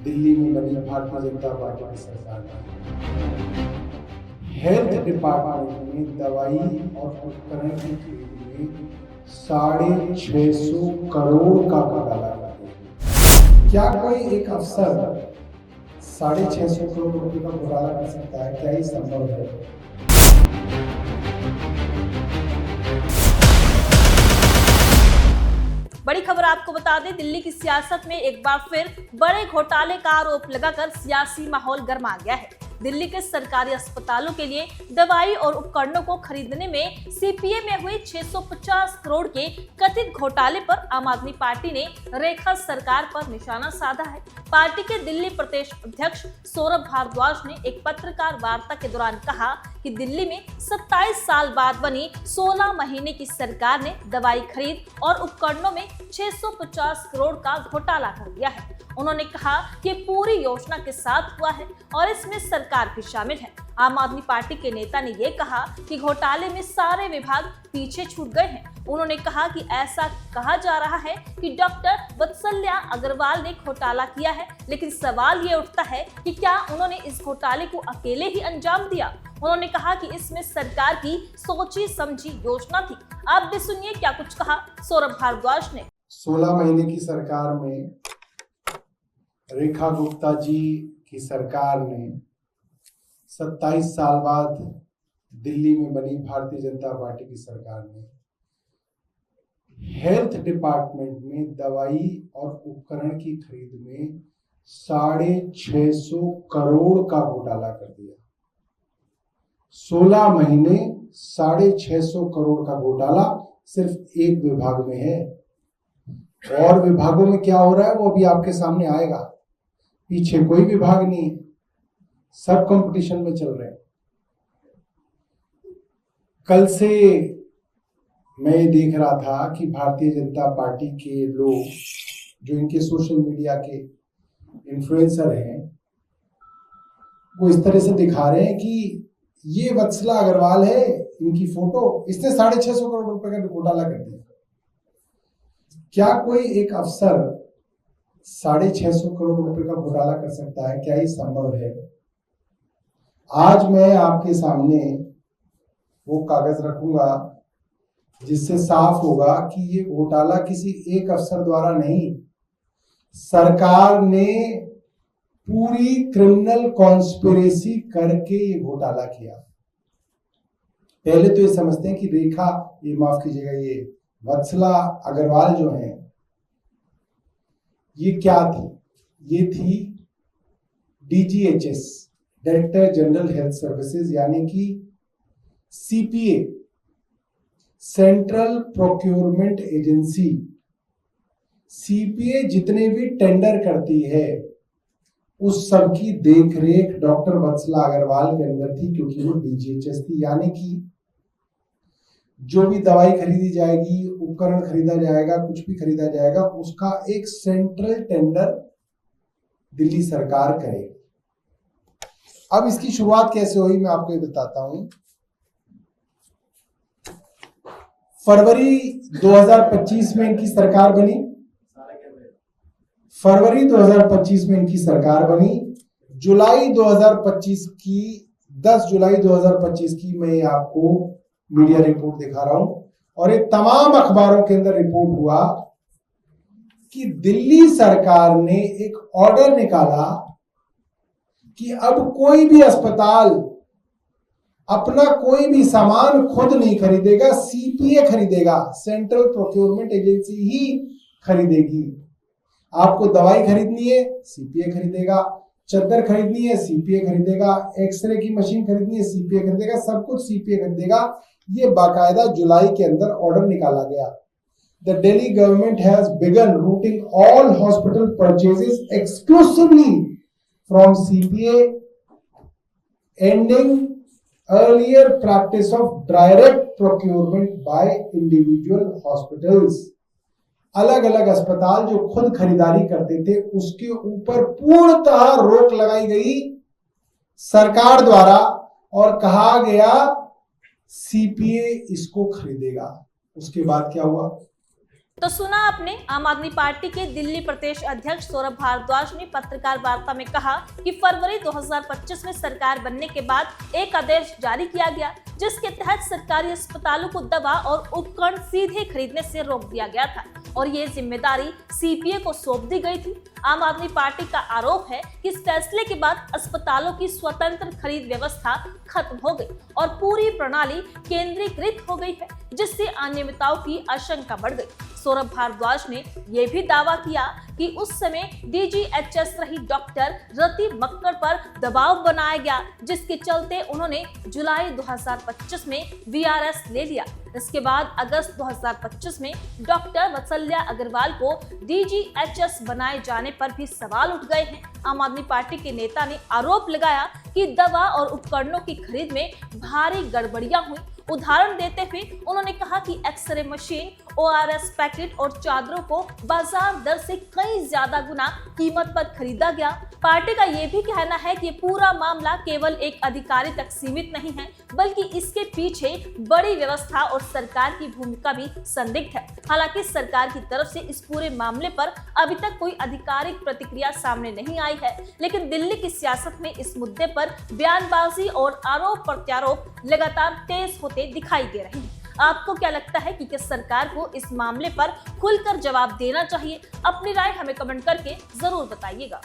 दिल्ली में बनी भारतीय जनता पार्टी की सरकार ने हेल्थ डिपार्टमेंट में दवाई और उपकरण की खरीद में 650 करोड़ का घोटाला कर दिया। क्या कोई एक अफसर 650 करोड़ रुपए का घोटाला कर सकता है? क्या ये संभव है? बड़ी खबर आपको बता दें, दिल्ली की सियासत में एक बार फिर बड़े घोटाले का आरोप लगाकर सियासी माहौल गर्मा गया है। दिल्ली के सरकारी अस्पतालों के लिए दवाई और उपकरणों को खरीदने में सीपीए में हुए 650 करोड़ के कथित घोटाले पर आम आदमी पार्टी ने रेखा सरकार पर निशाना साधा है। पार्टी के दिल्ली प्रदेश अध्यक्ष सौरभ भारद्वाज ने एक पत्रकार वार्ता के दौरान कहा कि दिल्ली में 27 साल बाद बनी 16 महीने की सरकार ने दवाई खरीद और उपकरणों में 650 करोड़ का घोटाला कर दिया है। उन्होंने कहा कि पूरी योजना के साथ हुआ है और इसमें सरकार भी शामिल है। आम आदमी पार्टी के नेता ने यह कहा कि घोटाले में सारे विभाग पीछे छूट गए हैं। उन्होंने कहा कि ऐसा कहा जा रहा है कि डॉक्टर वत्सल्या अग्रवाल ने घोटाला किया है, लेकिन सवाल ये उठता है कि क्या उन्होंने इस घोटाले को अकेले ही अंजाम दिया। उन्होंने कहा कि इसमें सरकार की सोची समझी योजना थी। आप भी सुनिए क्या कुछ कहा सौरभ भारद्वाज ने। 16 महीने की सरकार में रेखा गुप्ता जी की सरकार ने 27 साल बाद दिल्ली में बनी भारतीय जनता पार्टी की सरकार ने हेल्थ डिपार्टमेंट में दवाई और उपकरण की खरीद में 650 करोड़ का घोटाला कर दिया। 16 महीने 650 करोड़ का घोटाला सिर्फ एक विभाग में है। और विभागों में क्या हो रहा है वो अभी आपके सामने आएगा। पीछे कोई विभाग नहीं है, सब कंपटीशन में चल रहे हैं। कल से मैं ये देख रहा था कि भारतीय जनता पार्टी के लोग जो इनके सोशल मीडिया के इन्फ्लुएंसर हैं वो इस तरह से दिखा रहे हैं कि ये वत्सला अग्रवाल है, इनकी फोटो, इसने 650 करोड़ रुपए का घोटाला कर दिया। क्या कोई एक अफसर 650 करोड़ रुपए का घोटाला कर सकता है? क्या ये संभव है? आज मैं आपके सामने वो कागज रखूंगा जिससे साफ होगा कि ये घोटाला किसी एक अफसर द्वारा नहीं, सरकार ने पूरी क्रिमिनल कॉन्स्पिरेसी करके ये घोटाला किया। पहले तो ये समझते हैं कि रेखा, ये माफ कीजिएगा, ये वत्सला अग्रवाल जो है ये क्या थी? ये थी DGHS, director general health services, यानी कि CPA, central procurement agency. CPA जितने भी टेंडर करती है उस सब की देखरेख डॉक्टर वत्सला अग्रवाल के अंदर थी, क्योंकि वो DGHS थी। यानी कि जो भी दवाई खरीदी जाएगी, उपकरण खरीदा जाएगा, कुछ भी खरीदा जाएगा, उसका एक सेंट्रल टेंडर दिल्ली सरकार करेगी। अब इसकी शुरुआत कैसे हुई मैं आपको ये बताता हूं। फरवरी 2025 में इनकी सरकार बनी। फरवरी 2025 में इनकी सरकार बनी। जुलाई 2025 की 10 जुलाई 2025 की मैं आपको मीडिया रिपोर्ट दिखा रहा हूं और ये तमाम अखबारों के अंदर रिपोर्ट हुआ कि दिल्ली सरकार ने एक ऑर्डर निकाला कि अब कोई भी अस्पताल अपना कोई भी सामान खुद नहीं खरीदेगा, CPA खरीदेगा, सेंट्रल प्रोक्योरमेंट एजेंसी ही खरीदेगी। आपको दवाई खरीदनी है, CPA खरीदेगा, चद्दर खरीदनी है, CPA खरीदेगा, एक्सरे की मशीन खरीदनी है, CPA खरीदेगा, सब कुछ CPA खरीदेगा। ये बाकायदा जुलाई के अंदर ऑर्डर निकाला गया। The Delhi government has begun routing all hospital purchases exclusively from CPA, ending earlier practice of direct procurement by individual hospitals. अलग अलग अस्पताल जो खुद खरीदारी करते थे उसके ऊपर पूर्णतः रोक लगाई गई सरकार द्वारा और कहा गया CPA इसको खरीदेगा। उसके बाद क्या हुआ? तो सुना आपने, आम आदमी पार्टी के दिल्ली प्रदेश अध्यक्ष सौरभ भारद्वाज ने पत्रकार वार्ता में कहा कि फरवरी 2025 में सरकार बनने के बाद एक आदेश जारी किया गया, जिसके तहत सरकारी अस्पतालों को दवा और उपकरण सीधे खरीदने से रोक दिया गया था और ये जिम्मेदारी सीपीए को सौंप दी गई थी। आम आदमी पार्टी का आरोप है कि इस फैसले के बाद अस्पतालों की स्वतंत्र खरीद व्यवस्था खत्म हो गई और पूरी प्रणाली केंद्रीकृत हो गई है, जिससे अनियमितताओं की आशंका बढ़ गई। सौरभ भारद्वाज ने यह भी दावा किया कि उस समय डीजीएचएस रही डॉक्टर रति मक्कड़ पर दबाव बनाया गया, जिसके चलते उन्होंने जुलाई 2025 में वीआरएस ले लिया। इसके बाद अगस्त 2025 में डॉक्टर वत्सल्या अग्रवाल को डीजीएचएस बनाए जाने पर भी सवाल उठ गए हैं। आम आदमी पार्टी के नेता ने आरोप लगाया कि दवा और उपकरणों की खरीद में भारी गड़बड़ियां हुई। उदाहरण देते हुए उन्होंने कहा कि एक्सरे मशीन, ओआरएस पैकेट और चादरों को बाजार दर से कई ज्यादा गुना कीमत पर खरीदा गया। पार्टी का ये भी कहना है कि पूरा मामला केवल एक अधिकारी तक सीमित नहीं है, बल्कि इसके पीछे बड़ी व्यवस्था और सरकार की भूमिका भी संदिग्ध है। हालांकि सरकार की तरफ से इस पूरे मामले पर अभी तक कोई आधिकारिक प्रतिक्रिया सामने नहीं आई है, लेकिन दिल्ली की सियासत में इस मुद्दे पर बयानबाजी और आरोप प्रत्यारोप लगातार तेज होते दिखाई दे रहे हैं। आपको क्या लगता है कि किस सरकार को इस मामले पर खुलकर जवाब देना चाहिए? अपनी राय हमें कमेंट करके जरूर बताइएगा।